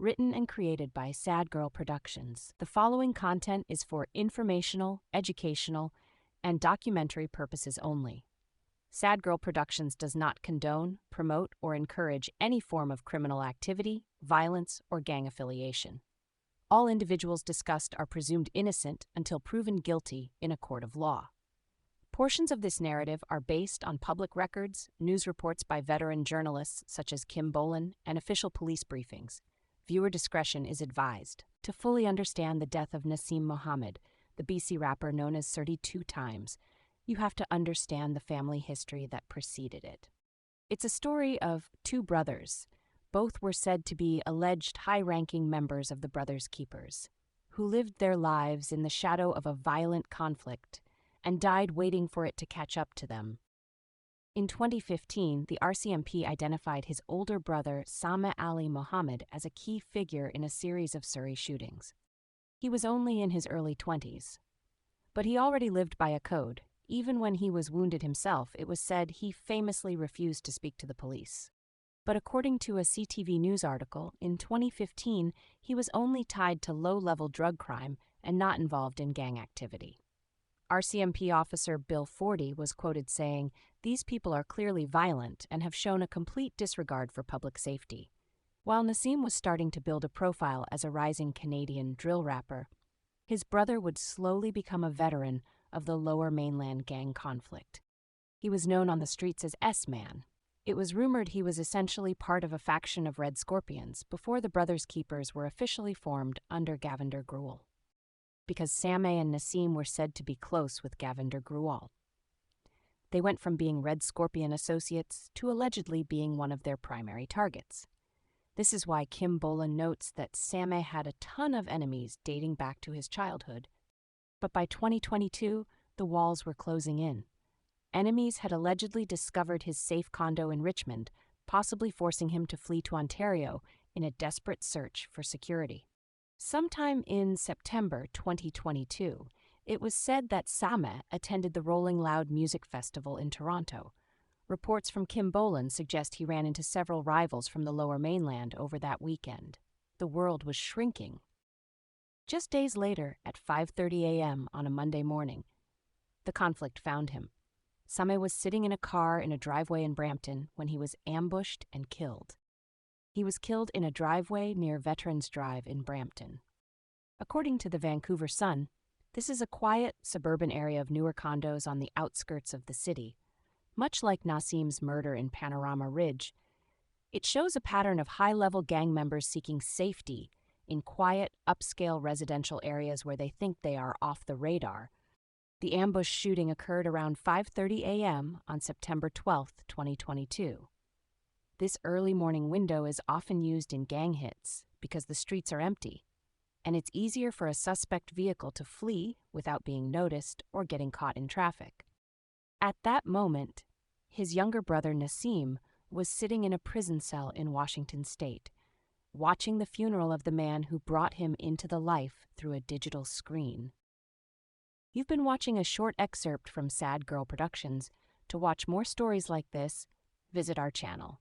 written and created by Sad Girl Productions. The following content is for informational, educational, and documentary purposes only. Sad Girl Productions does not condone, promote, or encourage any form of criminal activity, violence, or gang affiliation. All individuals discussed are presumed innocent until proven guilty in a court of law. Portions of this narrative are based on public records, news reports by veteran journalists such as Kim Bolan, and official police briefings. Viewer discretion is advised. To fully understand the death of Naseem Mohammed, the BC rapper known as Surrey 2 times, you have to understand the family history that preceded it. It's a story of two brothers. Both were said to be alleged high-ranking members of the Brothers Keepers, who lived their lives in the shadow of a violent conflict and died waiting for it to catch up to them. In 2015, the RCMP identified his older brother, Sameh Mohammed, as a key figure in a series of Surrey shootings. He was only in his early 20s. But he already lived by a code. Even when he was wounded himself, it was said he famously refused to speak to the police. But according to a CTV News article, in 2015, he was only tied to low-level drug crime and not involved in gang activity. RCMP officer Bill Forty was quoted saying, "These people are clearly violent and have shown a complete disregard for public safety." While Naseem was starting to build a profile as a rising Canadian drill rapper, his brother would slowly become a veteran of the Lower Mainland gang conflict. He was known on the streets as S-Man. It was rumored he was essentially part of a faction of Red Scorpions before the Brothers Keepers were officially formed under Gavinder Gruel, because Sameh and Naseem were said to be close with Gavinder Gruel. They went from being Red Scorpion associates to allegedly being one of their primary targets. This is why Kim Bolan notes that Sameh had a ton of enemies dating back to his childhood. But by 2022, the walls were closing in. Enemies had allegedly discovered his safe condo in Richmond, possibly forcing him to flee to Ontario in a desperate search for security. Sometime in September 2022, it was said that Sameh attended the Rolling Loud Music Festival in Toronto. Reports from Kim Bolan suggest he ran into several rivals from the Lower Mainland over that weekend. The world was shrinking. Just days later, at 5:30 a.m. on a Monday morning, the conflict found him. Sameh was sitting in a car in a driveway in Brampton when he was ambushed and killed. He was killed in a driveway near Veterans Drive in Brampton. According to the Vancouver Sun, this is a quiet, suburban area of newer condos on the outskirts of the city. Much like Naseem's murder in Panorama Ridge, it shows a pattern of high-level gang members seeking safety in quiet, upscale residential areas where they think they are off the radar. The ambush shooting occurred around 5:30 a.m. on September 12, 2022. This early morning window is often used in gang hits because the streets are empty, and it's easier for a suspect vehicle to flee without being noticed or getting caught in traffic. At that moment, his younger brother Naseem was sitting in a prison cell in Washington state, watching the funeral of the man who brought him into the life through a digital screen. You've been watching a short excerpt from Sad Girl Productions. To watch more stories like this, visit our channel.